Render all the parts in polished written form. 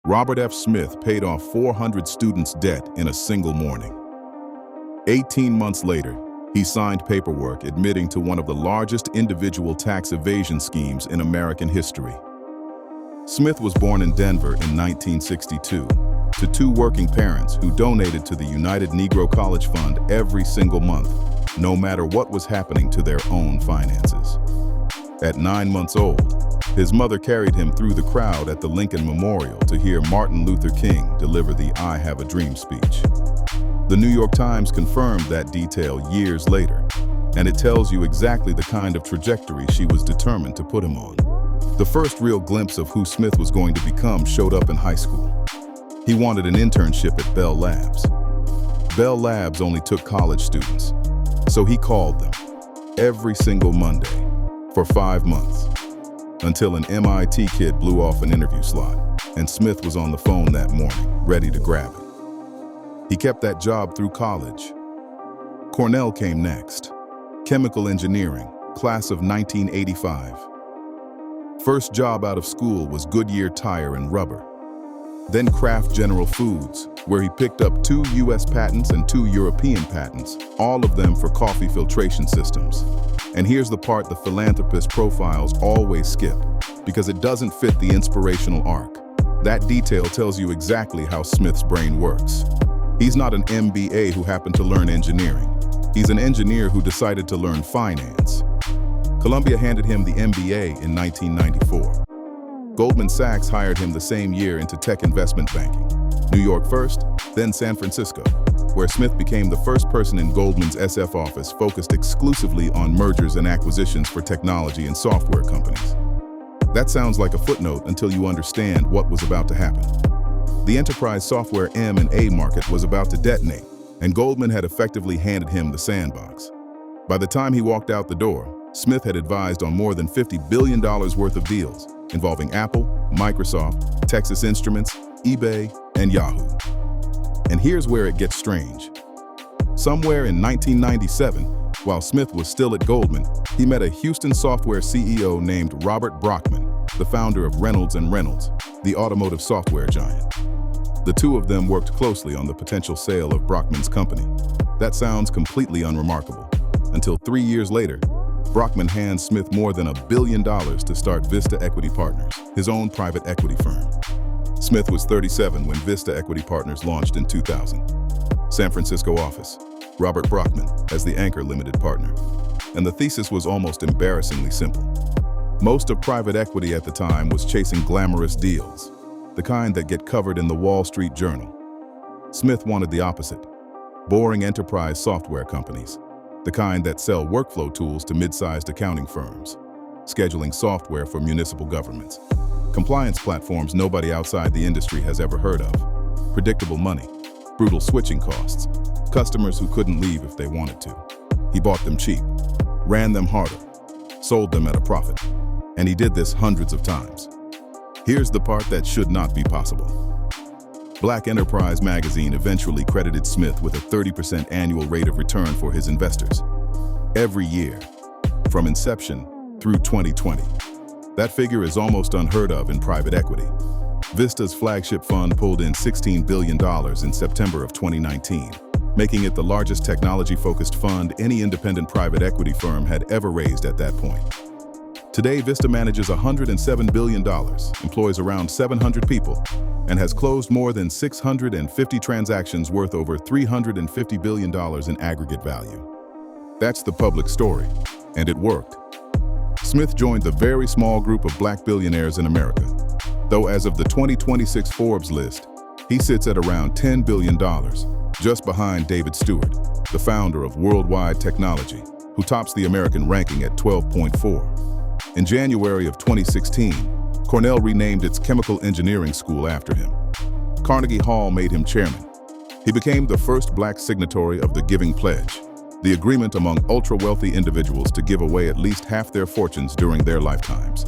Robert F. Smith paid off 400 students' debt in a single morning. 18 months later, he signed paperwork admitting to one of the largest individual tax evasion schemes in American history. Smith was born in Denver in 1962 to two working parents who donated to the United Negro College Fund every single month, no matter what was happening to their own finances. At 9 months old, his mother carried him through the crowd at the Lincoln Memorial to hear Martin Luther King deliver the "I Have a Dream" speech. The New York Times confirmed that detail years later, and it tells you exactly the kind of trajectory she was determined to put him on. The first real glimpse of who Smith was going to become showed up in high school. He wanted an internship at Bell Labs. Bell Labs only took college students, so he called them every single Monday for 5 months, until an MIT kid blew off an interview slot, and Smith was on the phone that morning, ready to grab it. He kept that job through college. Cornell came next. Chemical engineering, class of 1985. First job out of school was Goodyear Tire and Rubber. Then Kraft General Foods, where he picked up 2 US patents and 2 European patents, all of them for coffee filtration systems. And here's the part the philanthropist profiles always skip, because it doesn't fit the inspirational arc. That detail tells you exactly how Smith's brain works. He's not an MBA who happened to learn engineering. He's an engineer who decided to learn finance. Columbia handed him the MBA in 1994. Goldman Sachs hired him the same year into tech investment banking. New York first, then San Francisco, where Smith became the first person in Goldman's SF office focused exclusively on mergers and acquisitions for technology and software companies. That sounds like a footnote until you understand what was about to happen. The enterprise software M&A market was about to detonate, and Goldman had effectively handed him the sandbox. By the time he walked out the door, Smith had advised on more than $50 billion worth of deals involving Apple, Microsoft, Texas Instruments, eBay, and Yahoo. And here's where it gets strange. Somewhere in 1997, while Smith was still at Goldman, he met a Houston software CEO named Robert Brockman, the founder of Reynolds & Reynolds, the automotive software giant. The two of them worked closely on the potential sale of Brockman's company. That sounds completely unremarkable, until 3 years later, Brockman hands Smith more than $1 billion to start Vista Equity Partners, his own private equity firm. Smith was 37 when Vista Equity Partners launched in 2000. San Francisco office, Robert Brockman as the anchor limited partner. And the thesis was almost embarrassingly simple. Most of private equity at the time was chasing glamorous deals, the kind that get covered in the Wall Street Journal. Smith wanted the opposite: boring enterprise software companies, the kind that sell workflow tools to mid-sized accounting firms, scheduling software for municipal governments, compliance platforms nobody outside the industry has ever heard of, predictable money, brutal switching costs, customers who couldn't leave if they wanted to. He bought them cheap, ran them harder, sold them at a profit, and he did this hundreds of times. Here's the part that should not be possible. Black Enterprise magazine eventually credited Smith with a 30% annual rate of return for his investors. Every year, from inception through 2020. That figure is almost unheard of in private equity. Vista's flagship fund pulled in $16 billion in September of 2019, making it the largest technology-focused fund any independent private equity firm had ever raised at that point. Today, Vista manages $107 billion, employs around 700 people, and has closed more than 650 transactions worth over $350 billion in aggregate value. That's the public story, and it worked. Smith joined the very small group of black billionaires in America, though as of the 2026 Forbes list, he sits at around $10 billion, just behind David Stewart, the founder of Worldwide Technology, who tops the American ranking at 12.4. In January of 2016, Cornell renamed its chemical engineering school after him. Carnegie Hall made him chairman. He became the first black signatory of the Giving Pledge, the agreement among ultra-wealthy individuals to give away at least half their fortunes during their lifetimes.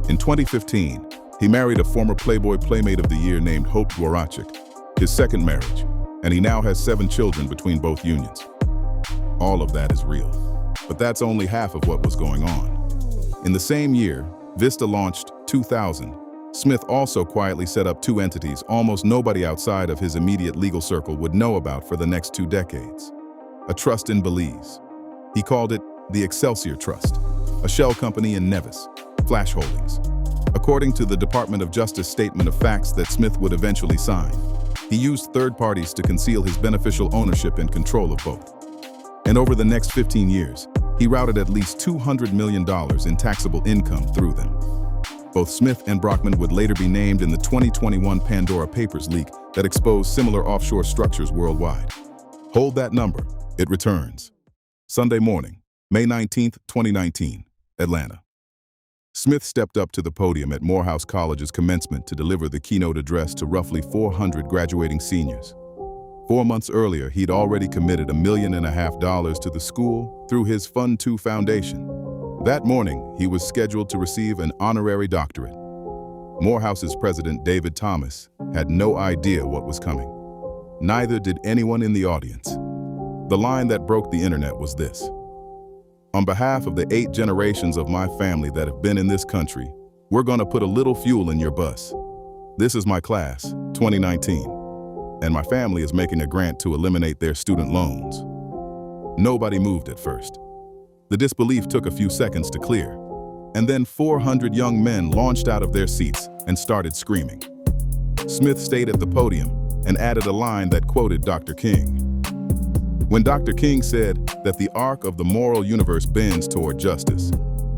In 2015, he married a former Playboy Playmate of the Year named Hope Dworacek, his second marriage, and he now has 7 children between both unions. All of that is real, but that's only half of what was going on. In the same year, Vista launched 2000, Smith also quietly set up two entities almost nobody outside of his immediate legal circle would know about for the next 2 decades. A trust in Belize. He called it the Excelsior Trust, a shell company in Nevis, Flash Holdings. According to the Department of Justice statement of facts that Smith would eventually sign, he used third parties to conceal his beneficial ownership and control of both. And over the next 15 years, he routed at least $200 million in taxable income through them. Both Smith and Brockman would later be named in the 2021 Pandora Papers leak that exposed similar offshore structures worldwide. Hold that number, it returns. Sunday morning, May 19, 2019, Atlanta. Smith stepped up to the podium at Morehouse College's commencement to deliver the keynote address to roughly 400 graduating seniors. 4 months earlier, he'd already committed $1.5 million to the school through his Fund II Foundation. That morning, he was scheduled to receive an honorary doctorate. Morehouse's president, David Thomas, had no idea what was coming. Neither did anyone in the audience. The line that broke the internet was this: "On behalf of the 8 generations of my family that have been in this country, we're gonna put a little fuel in your bus. This is my class, 2019, and my family is making a grant to eliminate their student loans." Nobody moved at first. The disbelief took a few seconds to clear, and then 400 young men launched out of their seats and started screaming. Smith stayed at the podium and added a line that quoted Dr. King. When Dr. King said that the arc of the moral universe bends toward justice,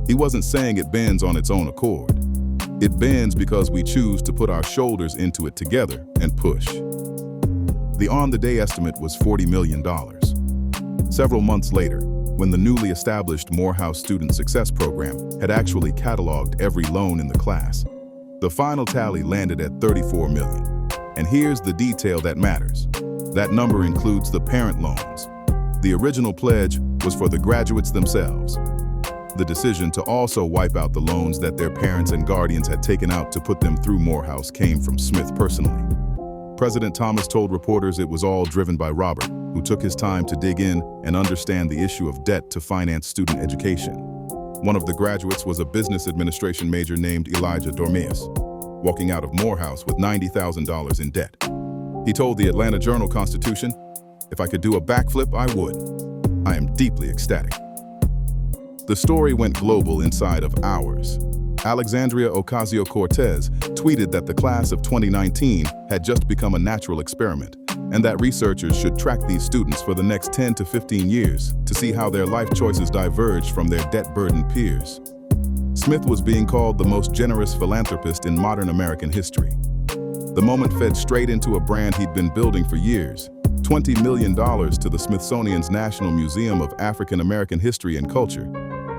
he wasn't saying it bends on its own accord. It bends because we choose to put our shoulders into it together and push. The on-the-day estimate was $40 million. Several months later, when the newly established Morehouse Student Success Program had actually cataloged every loan in the class, the final tally landed at $34 million. And here's the detail that matters. That number includes the parent loans. The original pledge was for the graduates themselves. The decision to also wipe out the loans that their parents and guardians had taken out to put them through Morehouse came from Smith personally. President Thomas told reporters it was all driven by Robert, who took his time to dig in and understand the issue of debt to finance student education. One of the graduates was a business administration major named Elijah Dormius, walking out of Morehouse with $90,000 in debt. He told the Atlanta Journal-Constitution, "If I could do a backflip, I would. I am deeply ecstatic." The story went global inside of hours. Alexandria Ocasio-Cortez tweeted that the class of 2019 had just become a natural experiment, and that researchers should track these students for the next 10 to 15 years to see how their life choices diverged from their debt-burdened peers. Smith was being called the most generous philanthropist in modern American history. The moment fed straight into a brand he'd been building for years: $20 million to the Smithsonian's National Museum of African American History and Culture,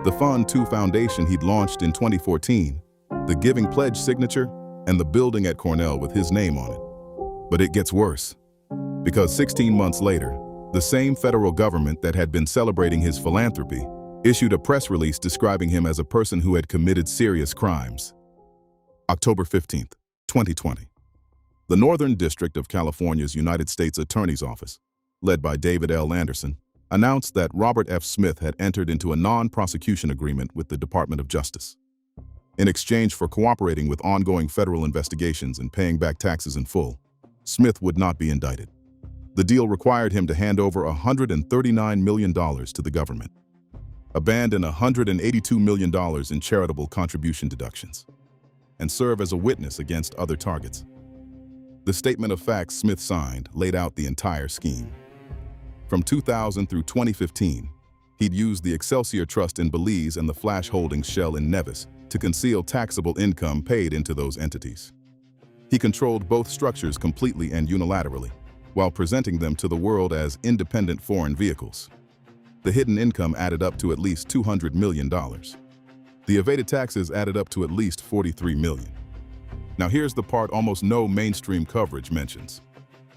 the Fund II Foundation he'd launched in 2014, the Giving Pledge signature, and the building at Cornell with his name on it. But it gets worse, because 16 months later, the same federal government that had been celebrating his philanthropy issued a press release describing him as a person who had committed serious crimes. October 15, 2020. The Northern District of California's United States Attorney's Office, led by David L. Anderson, announced that Robert F. Smith had entered into a non-prosecution agreement with the Department of Justice. In exchange for cooperating with ongoing federal investigations and paying back taxes in full, Smith would not be indicted. The deal required him to hand over $139 million to the government, abandon $182 million in charitable contribution deductions, and serve as a witness against other targets. The statement of facts Smith signed laid out the entire scheme. From 2000 through 2015, he'd used the Excelsior Trust in Belize and the Flash Holdings shell in Nevis to conceal taxable income paid into those entities. He controlled both structures completely and unilaterally, while presenting them to the world as independent foreign vehicles. The hidden income added up to at least $200 million. The evaded taxes added up to at least $43 million. Now here's the part almost no mainstream coverage mentions.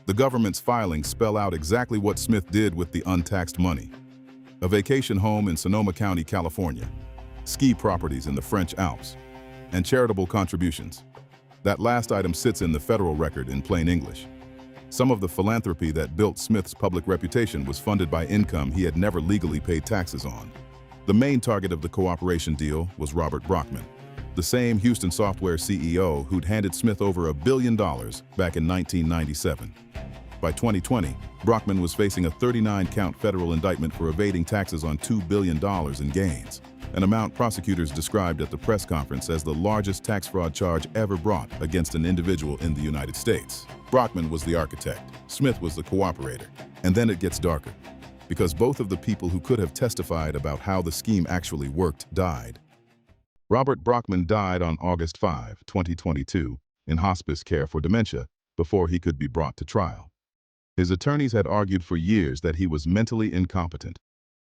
The government's filings spell out exactly what Smith did with the untaxed money: a vacation home in Sonoma County, California, ski properties in the French Alps, and charitable contributions. That last item sits in the federal record in plain English. Some of the philanthropy that built Smith's public reputation was funded by income he had never legally paid taxes on. The main target of the cooperation deal was Robert Brockman, the same Houston software CEO who'd handed Smith over $1 billion back in 1997. By 2020, Brockman was facing a 39-count federal indictment for evading taxes on $2 billion in gains, an amount prosecutors described at the press conference as the largest tax fraud charge ever brought against an individual in the United States. Brockman was the architect, Smith was the cooperator. And then it gets darker, because both of the people who could have testified about how the scheme actually worked died. Robert Brockman died on August 5, 2022, in hospice care for dementia before he could be brought to trial. His attorneys had argued for years that he was mentally incompetent.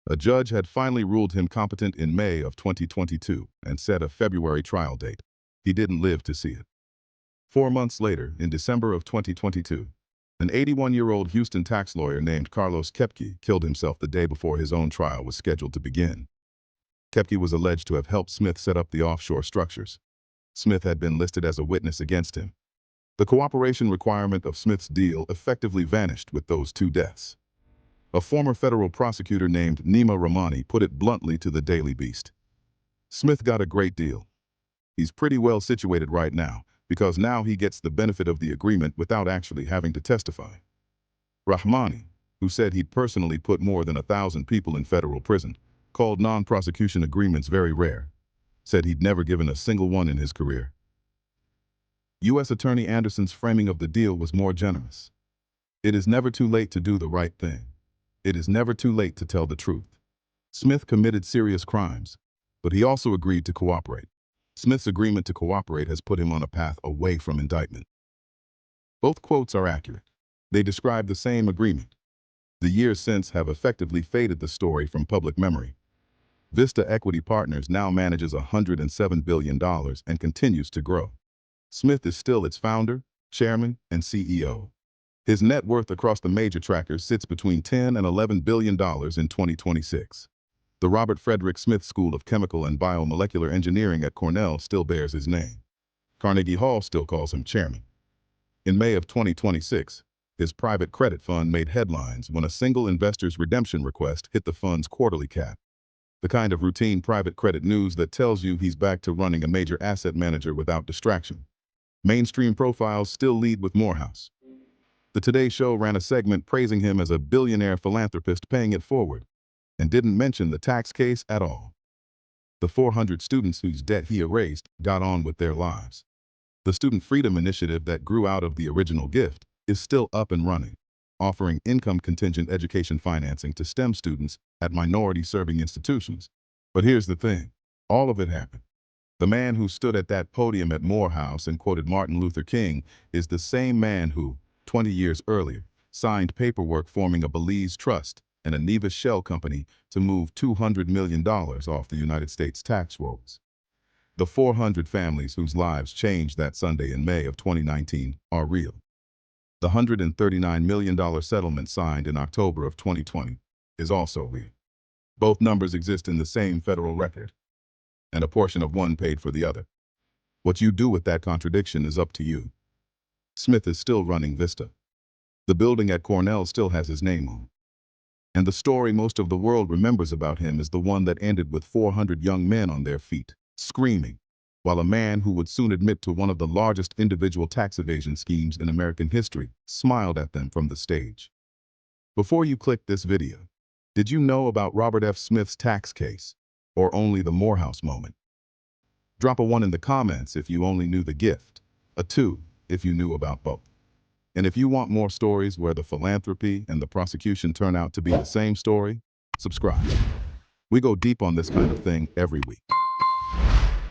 A judge had finally ruled him competent in May of 2022 and set a February trial date. He didn't live to see it. 4 months later, in December of 2022, an 81-year-old Houston tax lawyer named Carlos Kepke killed himself the day before his own trial was scheduled to begin. Kepke was alleged to have helped Smith set up the offshore structures. Smith had been listed as a witness against him. The cooperation requirement of Smith's deal effectively vanished with those 2 deaths. A former federal prosecutor named Nima Rahmani put it bluntly to the Daily Beast. Smith got a great deal. He's pretty well situated right now, because now he gets the benefit of the agreement without actually having to testify. Rahmani, who said he'd personally put more than 1,000 people in federal prison, called non-prosecution agreements very rare, said he'd never given a single one in his career. U.S. Attorney Anderson's framing of the deal was more generous. It is never too late to do the right thing. It is never too late to tell the truth. Smith committed serious crimes, but he also agreed to cooperate. Smith's agreement to cooperate has put him on a path away from indictment. Both quotes are accurate. They describe the same agreement. The years since have effectively faded the story from public memory. Vista Equity Partners now manages $107 billion and continues to grow. Smith is still its founder, chairman, and CEO. His net worth across the major trackers sits between $10 and $11 billion in 2026. The Robert Frederick Smith School of Chemical and Biomolecular Engineering at Cornell still bears his name. Carnegie Hall still calls him chairman. In May of 2026, his private credit fund made headlines when a single investor's redemption request hit the fund's quarterly cap. The kind of routine private credit news that tells you he's back to running a major asset manager without distraction. Mainstream profiles still lead with Morehouse. The Today Show ran a segment praising him as a billionaire philanthropist paying it forward, and didn't mention the tax case at all. The 400 students whose debt he erased got on with their lives. The Student Freedom Initiative that grew out of the original gift is still up and running, offering income-contingent education financing to STEM students at minority-serving institutions. But here's the thing, all of it happened. The man who stood at that podium at Morehouse and quoted Martin Luther King is the same man who, 20 years earlier, signed paperwork forming a Belize trust and a Nevis shell company to move $200 million off the United States tax rolls. The 400 families whose lives changed that Sunday in May of 2019 are real. The $139 million settlement signed in October of 2020 is also real. Both numbers exist in the same federal record, and a portion of one paid for the other. What you do with that contradiction is up to you. Smith is still running Vista. The building at Cornell still has his name on. And the story most of the world remembers about him is the one that ended with 400 young men on their feet, screaming, while a man who would soon admit to one of the largest individual tax evasion schemes in American history smiled at them from the stage. Before you click this video, did you know about Robert F. Smith's tax case, or only the Morehouse moment? Drop a 1 in the comments if you only knew the gift, a 2 if you knew about both. And if you want more stories where the philanthropy and the prosecution turn out to be the same story, subscribe. We go deep on this kind of thing every week.